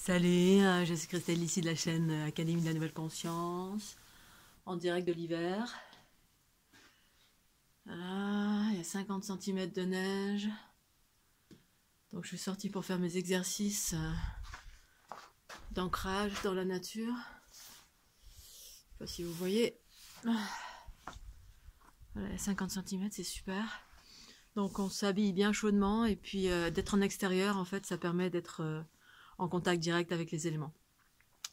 Salut, je suis Christelle ici de la chaîne Académie de la Nouvelle Conscience, en direct de l'hiver. Voilà, il y a 50 cm de neige. Donc je suis sortie pour faire mes exercices d'ancrage dans la nature. Je sais pas si vous voyez. Voilà, 50 cm, c'est super. Donc on s'habille bien chaudement et puis d'être en extérieur, en fait, ça permet d'être en contact direct avec les éléments.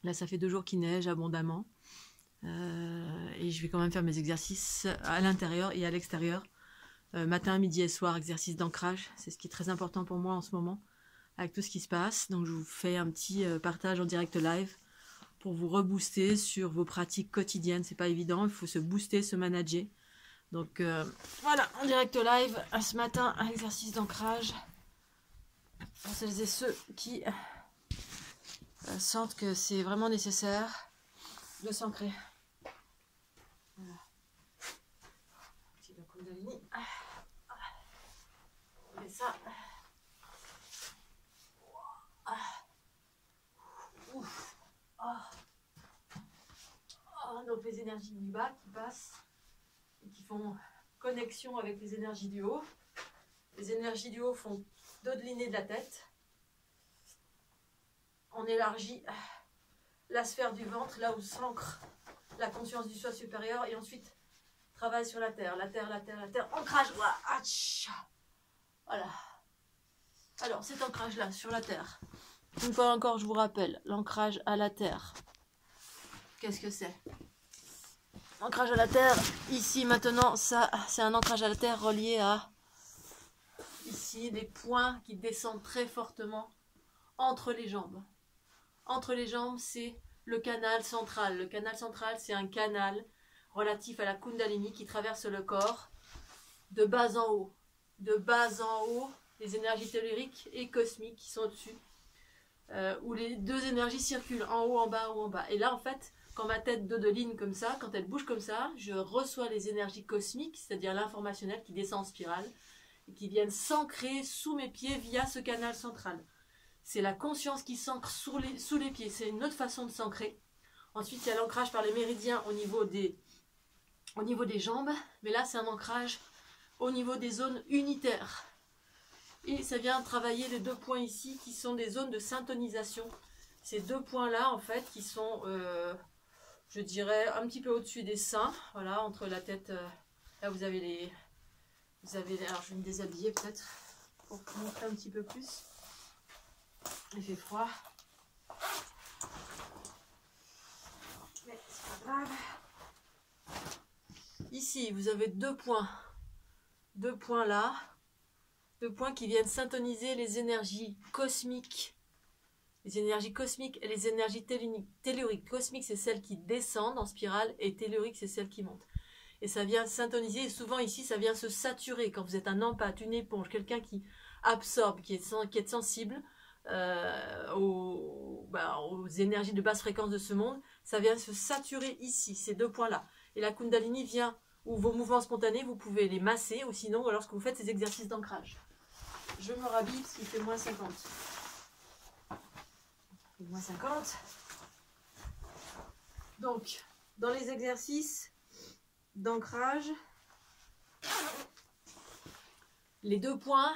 Là, ça fait 2 jours qu'il neige abondamment. Et je vais quand même faire mes exercices à l'intérieur et à l'extérieur. Matin, midi et soir, exercice d'ancrage. C'est ce qui est très important pour moi en ce moment, avec tout ce qui se passe. Donc je vous fais un petit partage en direct live pour vous rebooster sur vos pratiques quotidiennes. C'est pas évident, il faut se booster, se manager. Donc voilà, en direct live, ce matin, un exercice d'ancrage. Pour celles et ceux qui sentent que c'est vraiment nécessaire de s'ancrer. Voilà. Petit Kundalini. Et ça. Donc les énergies du bas qui passent et qui font connexion avec les énergies du haut. Les énergies du haut font dodelinée de la tête. On élargit la sphère du ventre, là où s'ancre la conscience du soi supérieur, et ensuite travail sur la terre, la terre, la terre, la terre, ancrage, voilà. Alors cet ancrage là sur la terre, une fois encore je vous rappelle, l'ancrage à la terre, qu'est-ce que c'est? Ancrage à la terre, ici maintenant, ça c'est un ancrage à la terre relié à ici des points qui descendent très fortement entre les jambes. Entre les jambes, c'est le canal central. Le canal central, c'est un canal relatif à la Kundalini qui traverse le corps de bas en haut. De bas en haut, les énergies telluriques et cosmiques qui sont au-dessus, où les deux énergies circulent en haut, en bas, en haut, en bas. Et là, en fait, quand ma tête dodeline comme ça, quand elle bouge comme ça, je reçois les énergies cosmiques, c'est-à-dire l'informationnel qui descend en spirale, et qui viennent s'ancrer sous mes pieds via ce canal central. C'est la conscience qui s'ancre sous les pieds. C'est une autre façon de s'ancrer. Ensuite, il y a l'ancrage par les méridiens au niveau des jambes. Mais là, c'est un ancrage au niveau des zones unitaires. Et ça vient travailler les 2 points ici qui sont des zones de syntonisation. Ces 2 points-là, en fait, qui sont, je dirais, un petit peu au-dessus des seins. Voilà, entre la tête... là, vous avez les... Alors, je vais me déshabiller peut-être pour vous montrer un petit peu plus. Il fait froid. Mais c'est pas grave. Ici, vous avez 2 points. 2 points là. 2 points qui viennent syntoniser les énergies cosmiques. Les énergies cosmiques et les énergies telluriques. Cosmiques, c'est celles qui descendent en spirale, et telluriques, c'est celles qui montent. Et ça vient syntoniser, et souvent ici, ça vient se saturer. Quand vous êtes un empathe, une éponge, quelqu'un qui absorbe, qui est sensible, aux énergies de basse fréquence de ce monde, ça vient se saturer ici, ces 2 points-là. Et la Kundalini vient, ou vos mouvements spontanés, vous pouvez les masser, ou sinon, lorsque vous faites ces exercices d'ancrage. Je me rhabille parce qu'il fait moins 50. Il fait moins 50. Donc, dans les exercices d'ancrage, les 2 points,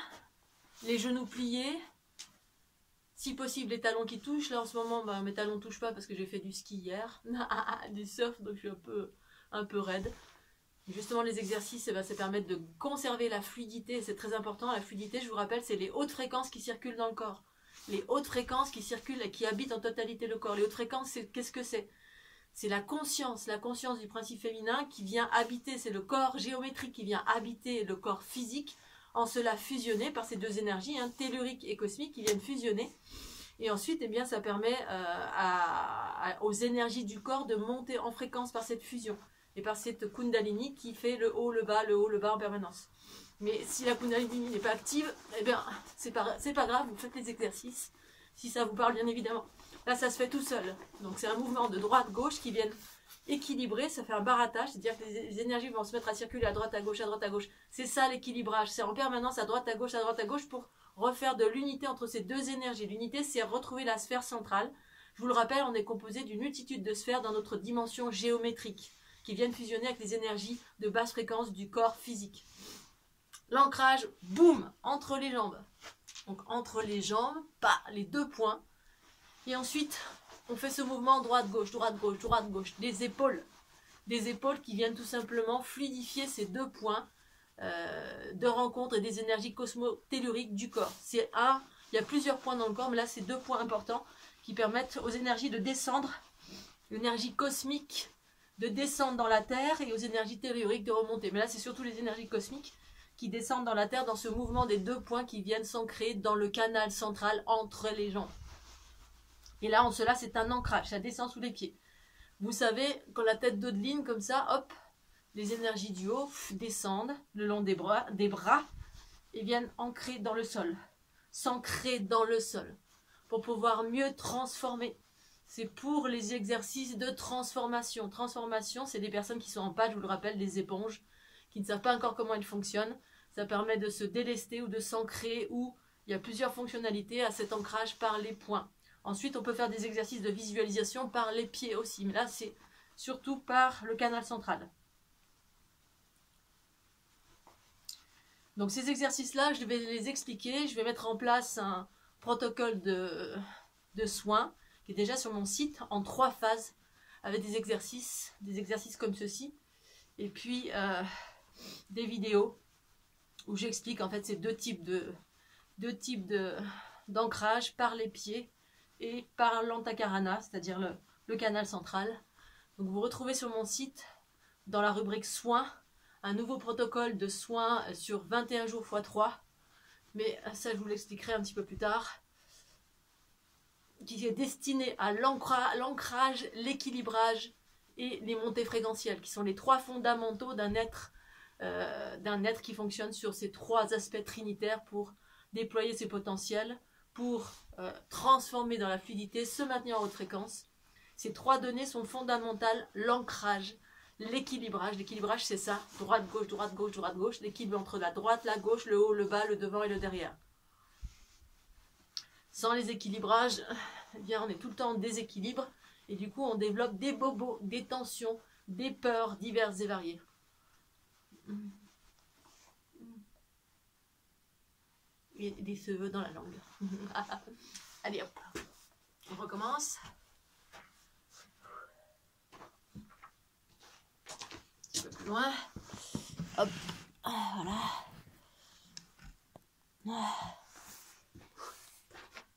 les genoux pliés, si possible les talons qui touchent. Là en ce moment mes talons ne touchent pas parce que j'ai fait du ski hier, du surf, donc je suis un peu raide. Justement les exercices, ça permet de conserver la fluidité, c'est très important. La fluidité, je vous rappelle, c'est les hautes fréquences qui circulent dans le corps. Les hautes fréquences qui circulent et qui habitent en totalité le corps. Les hautes fréquences, qu'est-ce que c'est? C'est la conscience du principe féminin qui vient habiter, c'est le corps géométrique qui vient habiter le corps physique, en cela fusionné par ces 2 énergies, telluriques et cosmiques, qui viennent fusionner. Et ensuite, eh bien, ça permet aux énergies du corps de monter en fréquence par cette fusion et par cette Kundalini qui fait le haut, le bas en permanence. Mais si la Kundalini n'est pas active, eh bien, c'est pas grave, vous faites les exercices, si ça vous parle bien évidemment. Là, ça se fait tout seul. Donc, c'est un mouvement de droite-gauche qui viennent équilibrer, ça fait un barattage, c'est-à-dire que les énergies vont se mettre à circuler à droite, à gauche, à droite, à gauche. C'est ça l'équilibrage, c'est en permanence à droite, à gauche, pour refaire de l'unité entre ces deux énergies. L'unité, c'est retrouver la sphère centrale. Je vous le rappelle, on est composé d'une multitude de sphères dans notre dimension géométrique qui viennent fusionner avec les énergies de basse fréquence du corps physique. L'ancrage, boum, entre les jambes. Donc entre les jambes, pas les deux points. Et ensuite, on fait ce mouvement droite-gauche, droite-gauche, droite-gauche. Des épaules qui viennent tout simplement fluidifier ces deux points de rencontre et des énergies cosmotelluriques du corps. Il y a plusieurs points dans le corps, mais là, c'est deux points importants qui permettent aux énergies de descendre, l'énergie cosmique de descendre dans la Terre et aux énergies telluriques de remonter. Mais là, c'est surtout les énergies cosmiques qui descendent dans la Terre dans ce mouvement des deux points qui viennent s'ancrer dans le canal central entre les jambes. Et là, en cela, c'est un ancrage, ça descend sous les pieds. Vous savez, quand la tête d'eau de ligne, comme ça, hop, les énergies du haut descendent le long des bras et viennent ancrer dans le sol, s'ancrer dans le sol, pour pouvoir mieux transformer. C'est pour les exercices de transformation. Transformation, c'est des personnes qui sont en pâte, je vous le rappelle, des éponges, qui ne savent pas encore comment elles fonctionnent. Ça permet de se délester ou de s'ancrer, ou il y a plusieurs fonctionnalités à cet ancrage par les points. Ensuite, on peut faire des exercices de visualisation par les pieds aussi, mais là, c'est surtout par le canal central. Donc ces exercices-là, je vais les expliquer. Je vais mettre en place un protocole de soins qui est déjà sur mon site en 3 phases avec des exercices comme ceci. Et puis des vidéos où j'explique en fait ces deux types d'ancrage par les pieds et par l'antakarana, c'est-à-dire le canal central. Donc vous retrouvez sur mon site, dans la rubrique soins, un nouveau protocole de soins sur 21 jours x 3, mais ça je vous l'expliquerai un petit peu plus tard, qui est destiné à l'ancrage, l'équilibrage et les montées fréquentielles, qui sont les 3 fondamentaux d'un être qui fonctionne sur ces 3 aspects trinitaires pour déployer ses potentiels, pour transformer dans la fluidité, se maintenir en haute fréquence. Ces 3 données sont fondamentales, l'ancrage, l'équilibrage. L'équilibrage, c'est ça, droite-gauche, droite-gauche, droite-gauche, l'équilibre entre la droite, la gauche, le haut, le bas, le devant et le derrière. Sans les équilibrages, eh bien, on est tout le temps en déséquilibre et du coup, on développe des bobos, des tensions, des peurs diverses et variées. Et des cheveux dans la langue. Allez hop, on recommence. Un peu plus loin. Hop, voilà.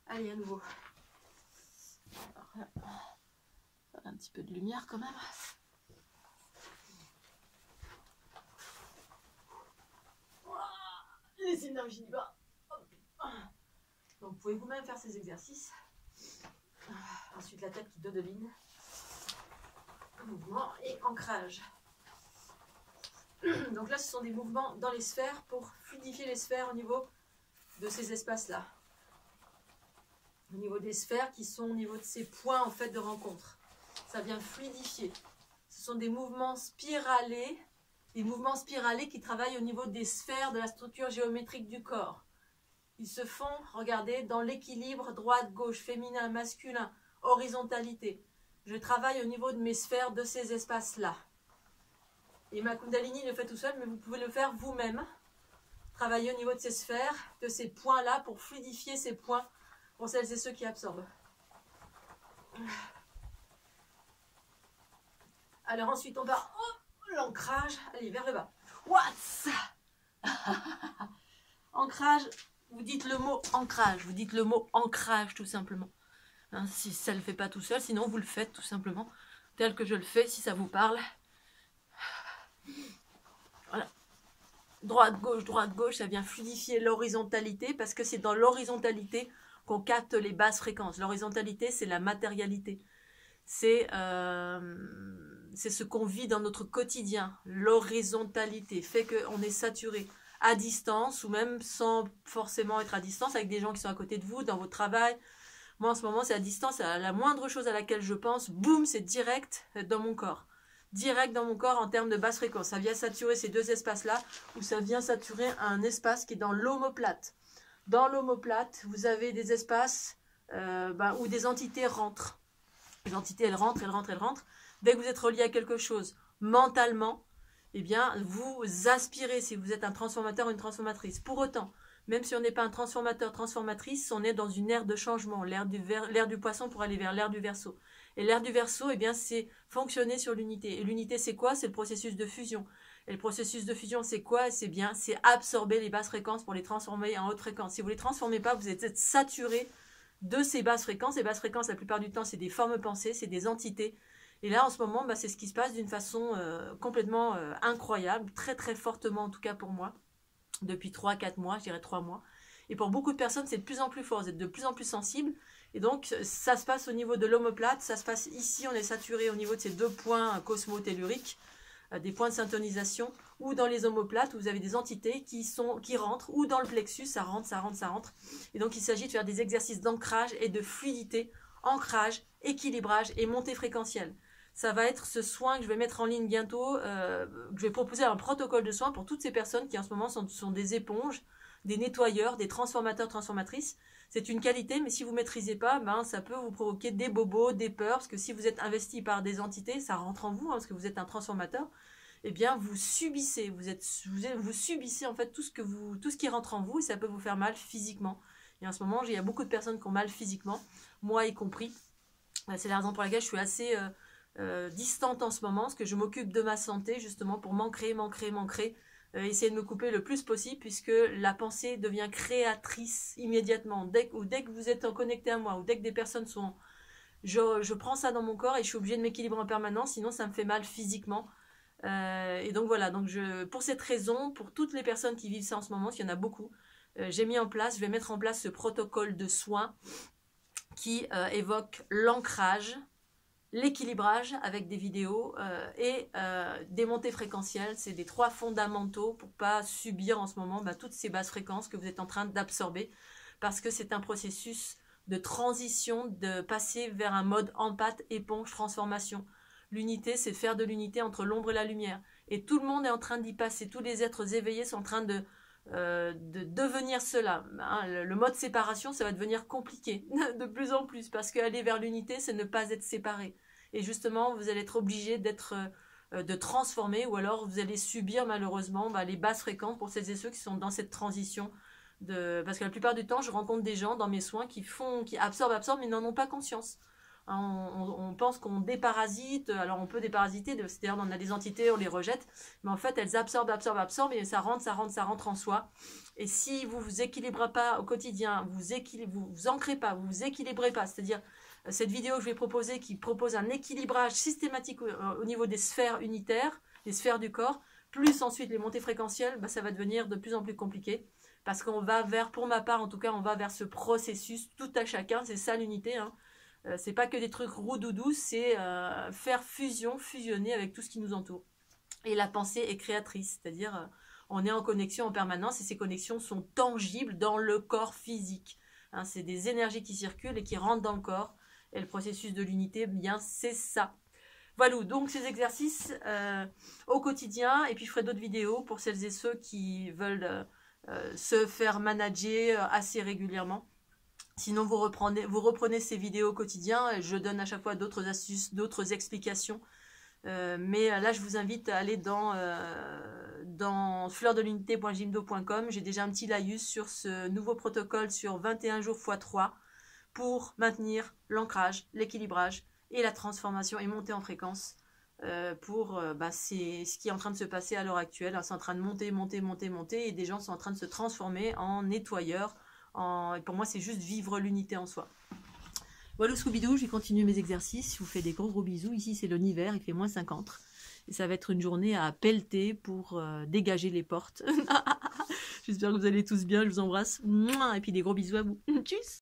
Allez, à nouveau. Alors, un petit peu de lumière quand même. Les énergies du bas. Donc, vous pouvez vous-même faire ces exercices. Ensuite, la tête qui dodeline. Mouvement et ancrage. Donc là, ce sont des mouvements dans les sphères pour fluidifier les sphères au niveau de ces espaces-là. Au niveau des sphères qui sont au niveau de ces points en fait de rencontre. Ça vient fluidifier. Ce sont des mouvements spiralés qui travaillent au niveau des sphères de la structure géométrique du corps. Ils se font, regardez, dans l'équilibre droite-gauche, féminin, masculin, horizontalité. Je travaille au niveau de mes sphères de ces espaces-là. Et ma Kundalini le fait tout seul, mais vous pouvez le faire vous-même. Travailler au niveau de ces sphères, de ces points-là, pour fluidifier ces points, pour celles et ceux qui absorbent. Alors ensuite, on va... l'ancrage, allez, vers le bas. What's ancrage, vous dites le mot ancrage, vous dites le mot ancrage tout simplement. Hein, si ça ne le fait pas tout seul, sinon vous le faites tout simplement, tel que je le fais, si ça vous parle. Voilà. Droite-gauche, ça vient fluidifier l'horizontalité, parce que c'est dans l'horizontalité qu'on capte les basses fréquences. L'horizontalité, c'est la matérialité. C'est ce qu'on vit dans notre quotidien. L'horizontalité fait qu'on est saturé à distance ou même sans forcément être à distance avec des gens qui sont à côté de vous, dans votre travail. Moi, en ce moment, c'est à distance. La moindre chose à laquelle je pense, boum, c'est direct dans mon corps. Direct dans mon corps en termes de basse fréquence. Ça vient saturer ces deux espaces-là ou ça vient saturer un espace qui est dans l'omoplate. Dans l'omoplate, vous avez des espaces où des entités rentrent. Les entités, elles rentrent. Dès que vous êtes relié à quelque chose mentalement, eh bien, vous aspirez, si vous êtes un transformateur ou une transformatrice. Pour autant, même si on n'est pas un transformateur, transformatrice, on est dans une ère de changement, l'ère du poisson pour aller vers l'ère du Verseau. Et l'ère du Verseau, eh bien, c'est fonctionner sur l'unité. Et l'unité, c'est quoi? C'est le processus de fusion. Et le processus de fusion, c'est quoi? C'est absorber les basses fréquences pour les transformer en haute fréquence. Si vous ne les transformez pas, vous êtes saturé de ces basses fréquences. Les basses fréquences, la plupart du temps, c'est des formes pensées, c'est des entités. Et là, en ce moment, c'est ce qui se passe d'une façon complètement incroyable, très très fortement en tout cas pour moi, depuis 3-4 mois, je dirais 3 mois. Et pour beaucoup de personnes, c'est de plus en plus fort, vous êtes de plus en plus sensibles. Et donc, ça se passe au niveau de l'omoplate, ça se passe ici, on est saturé au niveau de ces 2 points cosmo-telluriques, des points de syntonisation, ou dans les omoplates, où vous avez des entités qui rentrent, ou dans le plexus, ça rentre. Et donc, il s'agit de faire des exercices d'ancrage et de fluidité, ancrage, équilibrage et montée fréquentielle. Ça va être ce soin que je vais mettre en ligne bientôt, je vais proposer un protocole de soins pour toutes ces personnes qui en ce moment sont des éponges, des nettoyeurs, des transformateurs, transformatrices. C'est une qualité, mais si vous ne maîtrisez pas, ça peut vous provoquer des bobos, des peurs, parce que si vous êtes investi par des entités, ça rentre en vous, parce que vous êtes un transformateur, eh bien vous subissez, vous subissez en fait tout ce qui rentre en vous, et ça peut vous faire mal physiquement. Et en ce moment, il y a beaucoup de personnes qui ont mal physiquement, moi y compris. C'est la raison pour laquelle je suis assez distante en ce moment, parce que je m'occupe de ma santé justement pour m'ancrer, essayer de me couper le plus possible, puisque la pensée devient créatrice immédiatement. Dès que vous êtes connecté à moi, ou dès que des personnes sont... Je prends ça dans mon corps et je suis obligée de m'équilibrer en permanence, sinon ça me fait mal physiquement. Et donc voilà, pour cette raison, pour toutes les personnes qui vivent ça en ce moment, il y en a beaucoup, je vais mettre en place ce protocole de soins qui évoque l'ancrage, l'équilibrage avec des vidéos et des montées fréquentielles. C'est des 3 fondamentaux pour ne pas subir en ce moment toutes ces basses fréquences que vous êtes en train d'absorber, parce que c'est un processus de transition, de passer vers un mode empath, éponge, transformation. L'unité, c'est faire de l'unité entre l'ombre et la lumière. Et tout le monde est en train d'y passer. Tous les êtres éveillés sont en train de devenir cela. Le mode séparation, ça va devenir compliqué de plus en plus, parce qu'aller vers l'unité, c'est ne pas être séparé. Et justement, vous allez être obligé de transformer, ou alors vous allez subir malheureusement les basses fréquences pour celles et ceux qui sont dans cette transition. Parce que la plupart du temps, je rencontre des gens dans mes soins qui absorbent, mais n'en ont pas conscience. On pense qu'on déparasite, alors on peut déparasiter, c'est-à-dire on a des entités, on les rejette, mais en fait elles absorbent, et ça rentre en soi. Et si vous vous équilibrez pas au quotidien, vous ancrez pas, vous vous équilibrez pas, c'est-à-dire cette vidéo que je vais proposer, qui propose un équilibrage systématique au niveau des sphères unitaires, les sphères du corps, plus ensuite les montées fréquentielles, ça va devenir de plus en plus compliqué, parce qu'on va pour ma part en tout cas, on va vers ce processus tout à chacun, c'est ça l'unité, c'est pas que des trucs roux-doudous, c'est faire fusionner avec tout ce qui nous entoure. Et la pensée est créatrice, c'est-à-dire on est en connexion en permanence, et ces connexions sont tangibles dans le corps physique. C'est des énergies qui circulent et qui rentrent dans le corps. Et le processus de l'unité, c'est ça. Voilà, donc ces exercices au quotidien, et puis je ferai d'autres vidéos pour celles et ceux qui veulent se faire manager assez régulièrement. Sinon, vous reprenez ces vidéos au quotidien. Je donne à chaque fois d'autres astuces, d'autres explications. Mais là, je vous invite à aller dans fleurdelunité.gymdo.com. J'ai déjà un petit laïus sur ce nouveau protocole sur 21 jours x 3 pour maintenir l'ancrage, l'équilibrage et la transformation et monter en fréquence. C'est ce qui est en train de se passer à l'heure actuelle. C'est en train de monter, et des gens sont en train de se transformer en nettoyeurs. Et pour moi, c'est juste vivre l'unité en soi. Voilà, Scooby-Doo, je vais continuer mes exercices. Je vous fais des gros bisous. Ici, c'est l'hiver, il fait moins 50. Et ça va être une journée à pelleter pour dégager les portes. J'espère que vous allez tous bien, je vous embrasse. Et puis des gros bisous à vous. Tchuss!